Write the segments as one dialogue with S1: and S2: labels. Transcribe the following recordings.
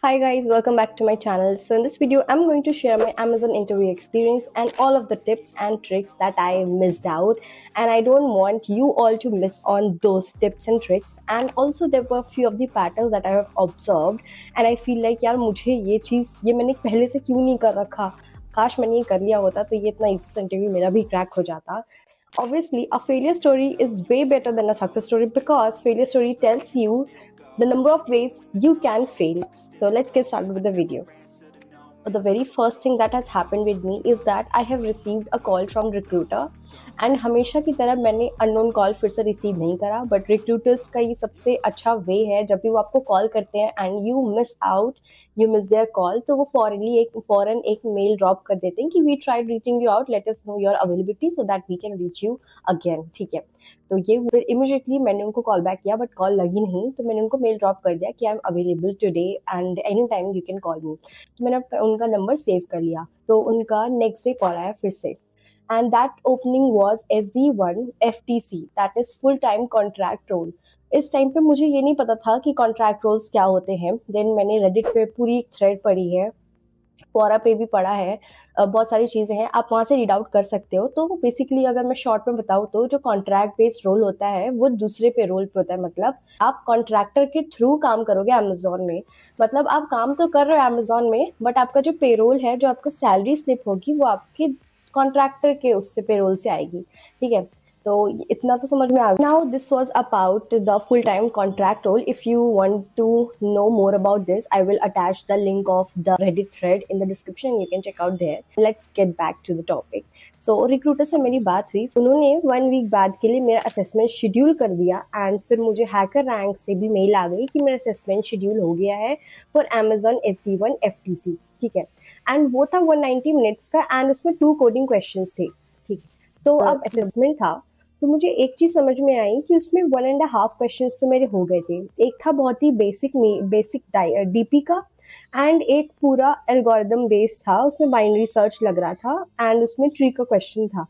S1: Hi guys, welcome back to my channel. So in this video, I'm going to share my Amazon interview experience and all of the tips and tricks that I missed out. And I don't want you all to miss on those tips and tricks. And also there were a few of the patterns that I have observed. And I feel like यार मुझे ये मैंने पहले से क्यों नहीं कर रखा, काश मैंने ये कर लिया होता तो ये इतना इजी इंटरव्यू मेरा भी क्रैक हो जाता. Obviously, a failure story is way better than a success story because failure story tells you the number of ways you can fail. So let's get started with the video. The very first thing that has happened with me is that I have received a call from recruiter and हमेशा की तरह मैंने unknown call फिर से receive नहीं करा. But recruiters का ये सबसे अच्छा वे है, जब भी वो आपको कॉल करते हैं and you miss their call, तो वो फॉरन एक मेल ड्रॉप कर देते हैं कि we tried reaching you out, let us know your availability so that we can reach you again. ठीक है, तो ये फिर इमीडिएटली मैंने उनको कॉल बैक किया बट कॉल लगी नहीं, तो मैंने उनको मेल ड्रॉप कर दिया कि I am available today and any time you can call मी. तो मैंने उनका नंबर सेव कर लिया. तो उनका नेक्स्ट डे कॉल आया फिर से and that opening was SD1 FTC, that is full time contract role. इस टाइम पे मुझे ये नहीं पता था कि कॉन्ट्रैक्ट रोल्स क्या होते हैं. देन मैंने रेडिट पे पूरी थ्रेड पढ़ी है, क्वोरा पे भी पढ़ा है, बहुत सारी चीज़ें हैं, आप वहाँ से रीड आउट कर सकते हो. तो बेसिकली अगर मैं शॉर्ट में बताऊँ तो जो कॉन्ट्रैक्ट बेस्ड रोल होता है वो दूसरे पे रोल पे होता है. मतलब आप कॉन्ट्रैक्टर के थ्रू काम करोगे अमेजोन में. मतलब आप काम तो कर रहे हो अमेजोन में बट आपका जो पेरोल है, जो आपका सैलरी स्लिप होगी वो आपके कॉन्ट्रैक्टर के उससे पेरोल से आएगी. ठीक है, तो इतना तो समझ में आ गया. Now this was about the full time contract role. If you want to know more about this, I will attach the link of the Reddit thread in the description, you can check out there. Let's get back to the topic. So recruiter से मेरी बात हुई, उन्होंने 1 week बाद के लिए मेरा assessment schedule कर दिया एंड फिर मुझे हैकर रैंक से भी मेल आ गई कि मेरा असेसमेंट शेड्यूल हो गया है फॉर अमेजॉन SD1 FTC. ठीक है, एंड वो था 190 मिनट्स का एंड उसमें 2 कोडिंग क्वेश्चंस थे. ठीक, तो अब असेसमेंट था तो मुझे एक चीज समझ में आई कि उसमें 1.5 क्वेश्चंस तो मेरे हो गए थे. एक था बहुत ही बेसिक डीपी का एंड एक पूरा एल्गोरिदम बेस्ड था, उसमें बाइनरी सर्च लग रहा था एंड उसमें ट्री का क्वेश्चन था.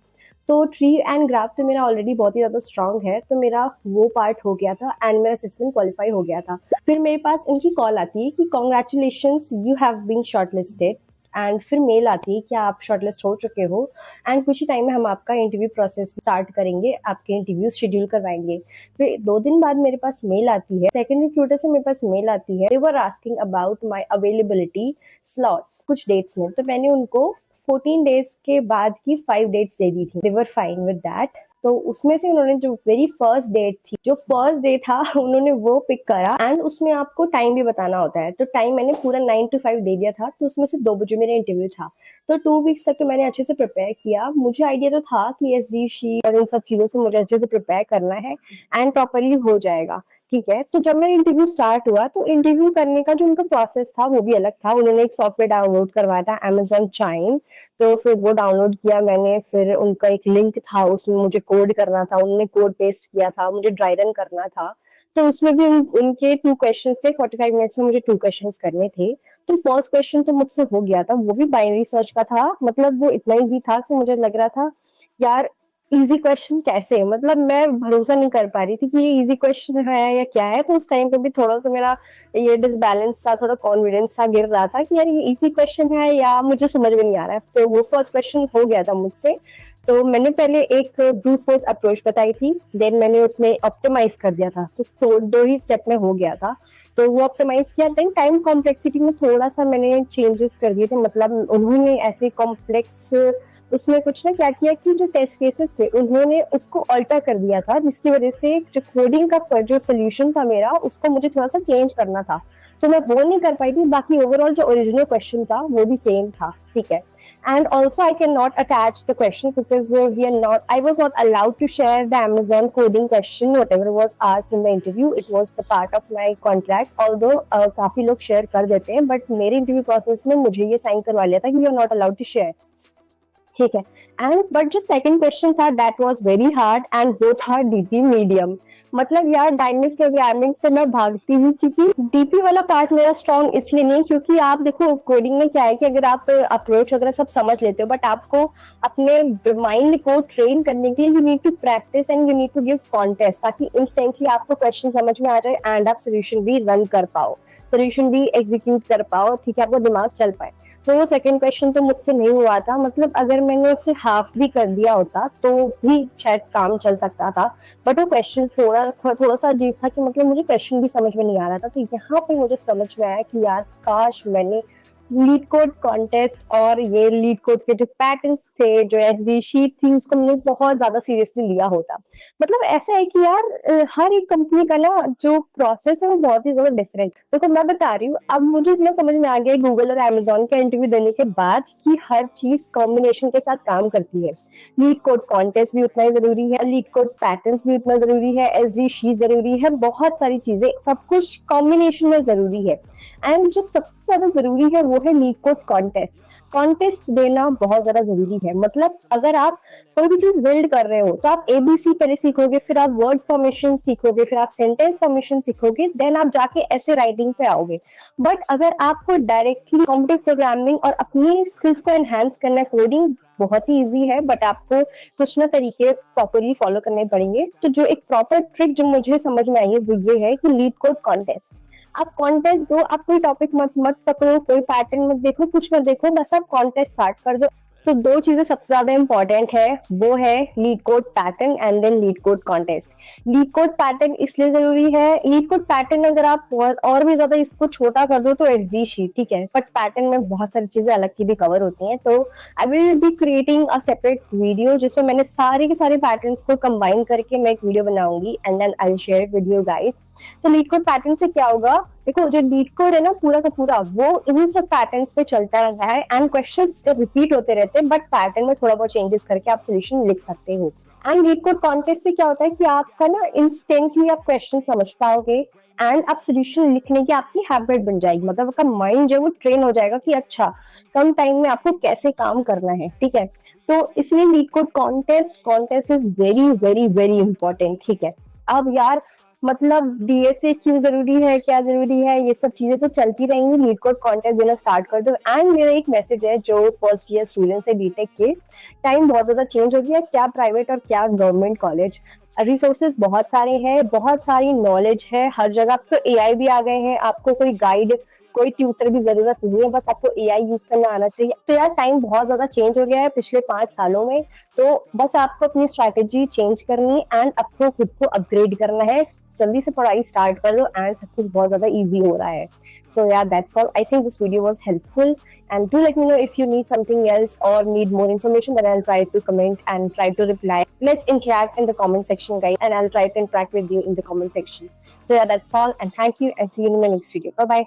S1: तो ट्री एंड ग्राफ तो मेरा ऑलरेडी बहुत ही ज़्यादा स्ट्रांग है, तो मेरा वो पार्ट हो गया था एंड मेरा असेसमेंट क्वालिफाई हो गया था. फिर मेरे पास इनकी कॉल आती है कि congratulations, you have been shortlisted. And फिर मेल आती है कि आप शॉर्टलिस्ट हो चुके हो एंड कुछ ही टाइम में हम आपका इंटरव्यू प्रोसेस स्टार्ट करेंगे, आपके इंटरव्यू शेड्यूल करवाएंगे. फिर 2 दिन बाद मेरे पास मेल आती है, सेकंड रिक्रूटर से मेरे पास मेल आती है. They were asking about my availability slots कुछ डेट्स में, तो मैंने उनको 14 डेज के बाद की 5 डेट्स दे दी थी. दे वर फाइन विद दैट. तो उसमें से उन्होंने जो वेरी फर्स्ट डेट थी, जो फर्स्ट डे था उन्होंने वो पिक करा एंड उसमें आपको टाइम भी बताना होता है. तो टाइम मैंने पूरा 9 to 5 दे दिया था, तो उसमें से 2 बजे मेरा इंटरव्यू था. तो 2 वीक्स तक मैंने अच्छे से प्रिपेयर किया. मुझे आइडिया तो था कि SD शीट और इन सब चीजों से मुझे अच्छे से प्रिपेयर करना है एंड प्रॉपरली हो जाएगा. ठीक है, तो जब मेरा इंटरव्यू स्टार्ट हुआ तो इंटरव्यू करने का जो उनका प्रोसेस था वो भी अलग था. उन्होंने एक सॉफ्टवेयर डाउनलोड करवाया था Amazon Chime, तो फिर वो डाउनलोड किया मैंने. फिर उनका एक लिंक था, उसमें मुझे कोड करना था, उन्होंने कोड पेस्ट किया था, मुझे ड्राई रन करना था. तो उसमें भी उनके 2 क्वेश्चन थे, 45 मिनट्स में मुझे 2 क्वेश्चन करने थे. तो फर्स्ट क्वेश्चन तो मुझसे हो गया था, वो भी बाइनरी सर्च का था. मतलब वो इतना ईजी था कि मुझे लग रहा था यार इजी क्वेश्चन कैसे, मतलब मैं भरोसा नहीं कर पा रही थी कि ये इजी क्वेश्चन है या क्या है. तो उस टाइम पे भी थोड़ा सा मेरा ये डिसबैलेंस था, थोड़ा कॉन्फिडेंस सा गिर रहा था कि यार ये इजी क्वेश्चन है या मुझे समझ में नहीं आ रहा है. तो वो फर्स्ट क्वेश्चन हो गया था मुझसे. तो मैंने पहले एक ब्रूट फोर्स अप्रोच बताई थी, देन मैंने उसमें ऑप्टिमाइज कर दिया था. तो 2 ही स्टेप में हो गया था. तो वो ऑप्टिमाइज किया. देन टाइम कॉम्प्लेक्सिटी में थोड़ा सा मैंने चेंजेस कर दिए थे. मतलब उन्होंने ऐसे कॉम्प्लेक्स उसमें कुछ ना क्या किया कि जो टेस्ट केसेस थे उन्होंने उसको अल्टर कर दिया था, जिसकी वजह से जो कोडिंग का जो सोल्यूशन था मेरा, उसको मुझे थोड़ा सा चेंज करना था. तो मैं वो नहीं कर पाई थी. बाकी ओवरऑल जो ओरिजिनल क्वेश्चन था वो भी सेम था. ठीक है, and also I cannot attach the question because I was not allowed to share the Amazon coding question, whatever was asked in the interview. It was the part of my contract, although काफी लोग share कर देते हैं, but मेरे interview process में मुझे ये sign करवा लिया था कि you are not allowed to share. ठीक है। एंड बट जो सेकंड क्वेश्चन था that was very hard and वो था डीपी मीडियम। मतलब यार डायनेमिक प्रोग्रामिंग से मैं भागती हूँ, क्योंकि डीपी वाला पार्ट मेरा स्ट्रॉन्ग इसलिए नहीं, क्योंकि आप देखो कोडिंग में क्या है कि अगर आप अप्रोच वगैरह सब समझ लेते हो, बट आपको अपने माइंड को ट्रेन करने के लिए you need to practise and you need to give contest, ताकि इंस्टेंटली आपको क्वेश्चन समझ में आ जाए एंड आप सोल्यूशन भी रन कर पाओ, सोल्यूशन भी एग्जीक्यूट कर पाओ, ठीक है, आपका दिमाग चल पाए। तो वो सेकंड क्वेश्चन तो मुझसे नहीं हुआ था, मतलब अगर मैंने उसे हाफ भी कर दिया होता तो भी शायद काम चल सकता था। बट वो क्वेश्चन थोड़ा सा अजीब था, कि मतलब मुझे क्वेश्चन भी समझ में नहीं आ रहा था। तो यहाँ पे मुझे समझ में आया कि यार काश मैंने लीड कोड कॉन्टेस्ट और ये लीड कोड के जो पैटर्न्स थे, जो एचडी शीट थी, उसको मैंने बहुत ज्यादा सीरियसली लिया होता। मतलब ऐसा है कि यार हर एक कंपनी का ना जो प्रोसेस है वो बहुत ही ज्यादा डिफरेंट। तो मैं बता रही हूँ, अब मुझे इतना समझ में आ गया गूगल और अमेजोन का इंटरव्यू देने के बाद कि हर चीज कॉम्बिनेशन के साथ काम करती है। लीड कोड कॉन्टेस्ट भी उतना ही जरूरी है, लीड कोड पैटर्न्स भी उतना जरूरी है, एसडी शीट जरूरी है, बहुत सारी चीजें, सब कुछ कॉम्बिनेशन में जरूरी है। एंड जो सबसे ज्यादा जरूरी है वो है लीड कोड कॉन्टेस्ट। कॉन्टेस्ट देना बहुत ज्यादा जरूरी है। मतलब अगर आप कोई भी चीज बिल्ड कर रहे हो तो आप एबीसी पहले सीखोगे, फिर आप वर्ड फॉर्मेशन सीखोगे, फिर आप सेंटेंस फॉर्मेशन सीखोगे, देन आप जाके ऐसे राइटिंग पे आओगे। बट अगर आपको डायरेक्टली कॉम्पिटिटिव प्रोग्रामिंग और अपनी स्किल्स को एनहांस करना है, कोडिंग बहुत ही इजी है, बट आपको कुछ ना तरीके प्रॉपरली फॉलो करने पड़ेंगे। तो जो एक प्रॉपर ट्रिक जो मुझे समझ में आई है वो ये है कि लीड कोड कॉन्टेस्ट। आप कॉन्टेस्ट दो, आप कोई टॉपिक मत मत पकड़ो, कोई पैटर्न मत देखो, कुछ मत देखो, बस आप कॉन्टेस्ट स्टार्ट कर दो। तो दो चीजें सबसे ज्यादा इंपॉर्टेंट है, वो है LeetCode pattern and then LeetCode contest. LeetCode pattern इसलिए जरूरी है, लीड कोड पैटर्न अगर आप और भी ज्यादा इसको छोटा कर दो तो एसडी शीट, ठीक है, बट पैटर्न में बहुत सारी चीजें अलग की भी कवर होती हैं। तो I will be creating a separate video जिसमें मैंने सारे के सारे पैटर्न्स को कंबाइन करके मैं एक वीडियो बनाऊंगी and then I will share with you guys. तो लीड कोड पैटर्न से क्या होगा, देखो जो लीड कोड है ना पूरा का पूरा वो इन्हीं सब पैटर्न्स पे चलता रहता है एंड क्वेश्चंस रिपीट होते रहते हैं, बट पैटर्न में थोड़ा बहुत चेंजेस करके आप सोल्यूशन लिख सकते हो। एंड लीड कोड कॉन्टेस्ट से क्या होता है कि आपका ना इंस्टेंटली आप क्वेश्चन समझ पाओगे एंड आप सोल्यूशन लिखने की आपकी हैबिट बन जाएगी। मतलब आपका माइंड जो वो ट्रेन हो जाएगा कि अच्छा कम टाइम में आपको कैसे काम करना है, ठीक है। तो इसलिए leet code contest is very very very important, ठीक है। अब यार मतलब डीएसए क्यों जरूरी है, क्या जरूरी है, ये सब चीजें तो चलती रहेंगी। लीड कोड कॉन्टेस्ट देना स्टार्ट कर दो। एंड मेरा एक मैसेज है जो फर्स्ट ईयर स्टूडेंट्स है बीटेक के, टाइम बहुत ज्यादा चेंज हो गया, क्या प्राइवेट और क्या गवर्नमेंट कॉलेज, रिसोर्सेज बहुत सारे हैं, बहुत सारी नॉलेज है हर जगह। अब तो एआई भी आ गए हैं, आपको कोई गाइड कोई ट्यूटर की जरूरत नहीं है, बस आपको एआई यूज करना आना चाहिए। तो यार टाइम बहुत ज्यादा चेंज हो गया है पिछले 5 सालों में, तो बस आपको अपनी स्ट्रैटेजी चेंज करनी एंड आपको खुद को अपग्रेड करना है। जल्दी से पढ़ाई स्टार्ट कर लो एंड सब कुछ बहुत ज्यादा इजी हो रहा है। So yeah, that's all. I think this video was helpful, and do let me know if you need something else or need more information, then I'll try to comment and try to reply. Let's interact in the comment section, guys, and I'll try to interact with you in the comment section. So yeah, that's all, and thank you, and see you in the next video. Bye bye.